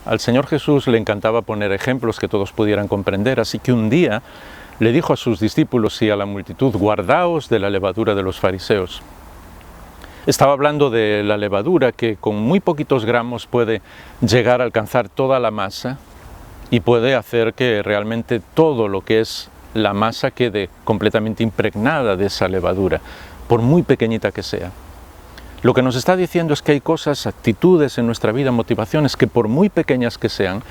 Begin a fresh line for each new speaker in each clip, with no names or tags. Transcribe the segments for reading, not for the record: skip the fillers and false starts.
Al Señor Jesús le encantaba poner ejemplos que todos pudieran comprender, así que un día le dijo a sus discípulos y a la multitud: guardaos de la levadura de los fariseos. Estaba hablando de la levadura que con muy poquitos gramos puede llegar a alcanzar toda la masa y puede hacer que realmente todo lo que es la masa quede completamente impregnada de esa levadura, por muy pequeñita que sea. Lo que nos está diciendo es que hay cosas, actitudes en nuestra vida, motivaciones que por muy pequeñas que sean,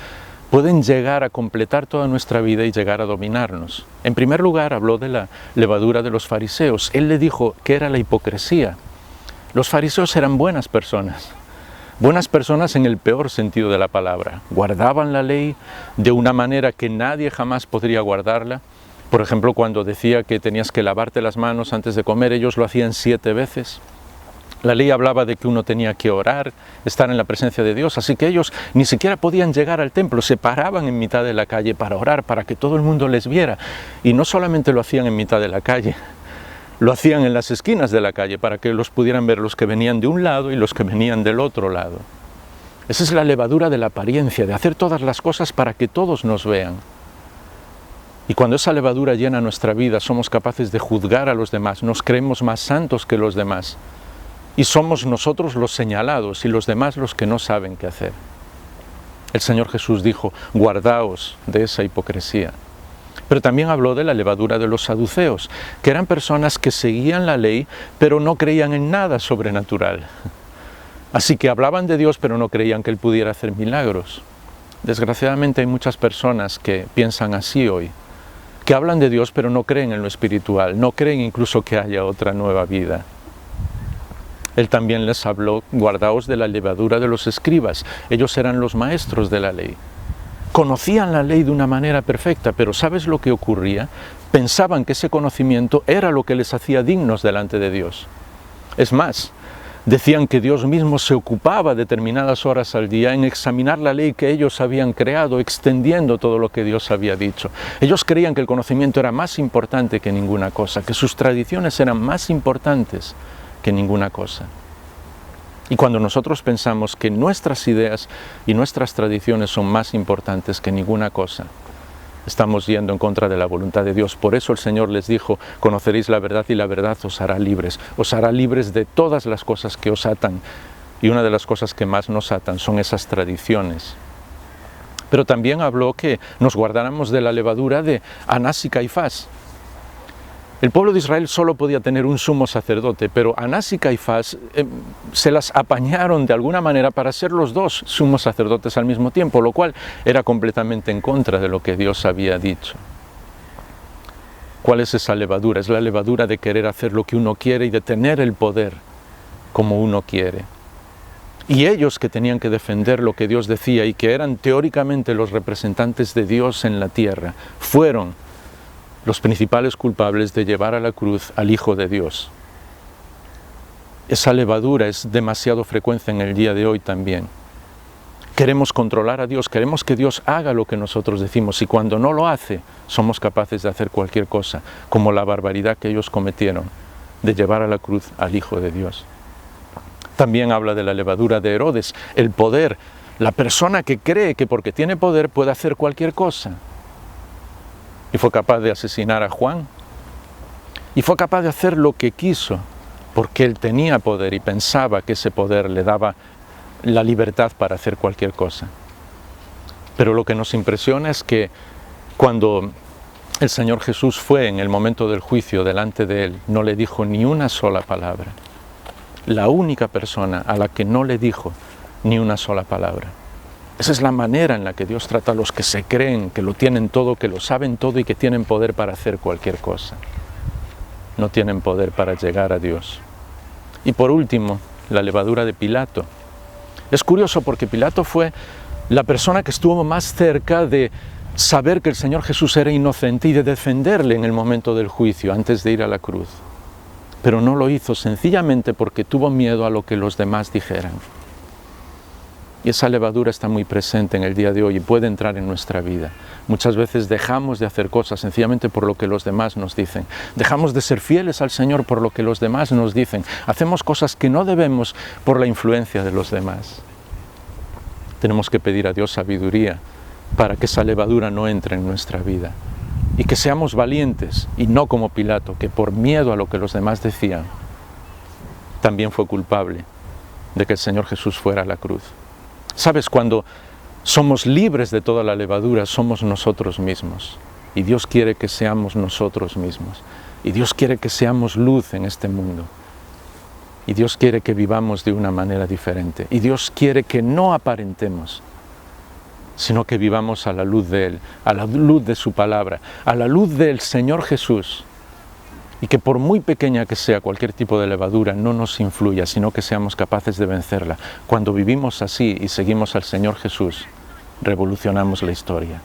pueden llegar a completar toda nuestra vida y llegar a dominarnos. En primer lugar, habló de la levadura de los fariseos. Él le dijo que era la hipocresía. Los fariseos eran buenas personas en el peor sentido de la palabra. Guardaban la ley de una manera que nadie jamás podría guardarla. Por ejemplo, cuando decía que tenías que lavarte las manos antes de comer, ellos lo hacían 7 veces. La ley hablaba de que uno tenía que orar, estar en la presencia de Dios, así que ellos ni siquiera podían llegar al templo, se paraban en mitad de la calle para orar, para que todo el mundo les viera. Y no solamente lo hacían en mitad de la calle, lo hacían en las esquinas de la calle para que los pudieran ver los que venían de un lado y los que venían del otro lado. Esa es la levadura de la apariencia, de hacer todas las cosas para que todos nos vean. Y cuando esa levadura llena nuestra vida, somos capaces de juzgar a los demás, nos creemos más santos que los demás. Y somos nosotros los señalados y los demás los que no saben qué hacer. El Señor Jesús dijo: guardaos de esa hipocresía. Pero también habló de la levadura de los saduceos, que eran personas que seguían la ley, pero no creían en nada sobrenatural. Así que hablaban de Dios, pero no creían que Él pudiera hacer milagros. Desgraciadamente hay muchas personas que piensan así hoy, que hablan de Dios, pero no creen en lo espiritual, no creen incluso que haya otra nueva vida. Él también les habló: guardaos de la levadura de los escribas. Ellos eran los maestros de la ley. Conocían la ley de una manera perfecta, pero ¿sabes lo que ocurría? Pensaban que ese conocimiento era lo que les hacía dignos delante de Dios. Es más, decían que Dios mismo se ocupaba determinadas horas al día en examinar la ley que ellos habían creado, extendiendo todo lo que Dios había dicho. Ellos creían que el conocimiento era más importante que ninguna cosa, que sus tradiciones eran más importantes que ninguna cosa. Y cuando nosotros pensamos que nuestras ideas y nuestras tradiciones son más importantes que ninguna cosa, estamos yendo en contra de la voluntad de Dios. Por eso el Señor les dijo: conoceréis la verdad y la verdad os hará libres de todas las cosas que os atan. Y una de las cosas que más nos atan son esas tradiciones. Pero también habló que nos guardáramos de la levadura de Anás y Caifás. El pueblo de Israel solo podía tener un sumo sacerdote, pero Anás y Caifás se las apañaron de alguna manera para ser los dos sumos sacerdotes al mismo tiempo, lo cual era completamente en contra de lo que Dios había dicho. ¿Cuál es esa levadura? Es la levadura de querer hacer lo que uno quiere y de tener el poder como uno quiere. Y ellos, que tenían que defender lo que Dios decía y que eran teóricamente los representantes de Dios en la tierra, fueron los principales culpables de llevar a la cruz al Hijo de Dios. Esa levadura es demasiado frecuente en el día de hoy también. Queremos controlar a Dios, queremos que Dios haga lo que nosotros decimos, y cuando no lo hace, somos capaces de hacer cualquier cosa, como la barbaridad que ellos cometieron, de llevar a la cruz al Hijo de Dios. También habla de la levadura de Herodes, el poder, la persona que cree que porque tiene poder puede hacer cualquier cosa. Y fue capaz de asesinar a Juan. Y fue capaz de hacer lo que quiso, porque él tenía poder y pensaba que ese poder le daba la libertad para hacer cualquier cosa. Pero lo que nos impresiona es que cuando el Señor Jesús fue en el momento del juicio delante de él, no le dijo ni una sola palabra. La única persona a la que no le dijo ni una sola palabra. Esa es la manera en la que Dios trata a los que se creen, que lo tienen todo, que lo saben todo y que tienen poder para hacer cualquier cosa. No tienen poder para llegar a Dios. Y por último, la levadura de Pilato. Es curioso porque Pilato fue la persona que estuvo más cerca de saber que el Señor Jesús era inocente y de defenderle en el momento del juicio, antes de ir a la cruz. Pero no lo hizo sencillamente porque tuvo miedo a lo que los demás dijeran. Y esa levadura está muy presente en el día de hoy y puede entrar en nuestra vida. Muchas veces dejamos de hacer cosas sencillamente por lo que los demás nos dicen. Dejamos de ser fieles al Señor por lo que los demás nos dicen. Hacemos cosas que no debemos por la influencia de los demás. Tenemos que pedir a Dios sabiduría para que esa levadura no entre en nuestra vida. Y que seamos valientes, y no como Pilato, que por miedo a lo que los demás decían, también fue culpable de que el Señor Jesús fuera a la cruz. ¿Sabes? Cuando somos libres de toda la levadura, somos nosotros mismos. Y Dios quiere que seamos nosotros mismos. Y Dios quiere que seamos luz en este mundo. Y Dios quiere que vivamos de una manera diferente. Y Dios quiere que no aparentemos, sino que vivamos a la luz de Él, a la luz de su palabra, a la luz del Señor Jesús. Y que por muy pequeña que sea cualquier tipo de levadura, no nos influya, sino que seamos capaces de vencerla. Cuando vivimos así y seguimos al Señor Jesús, revolucionamos la historia.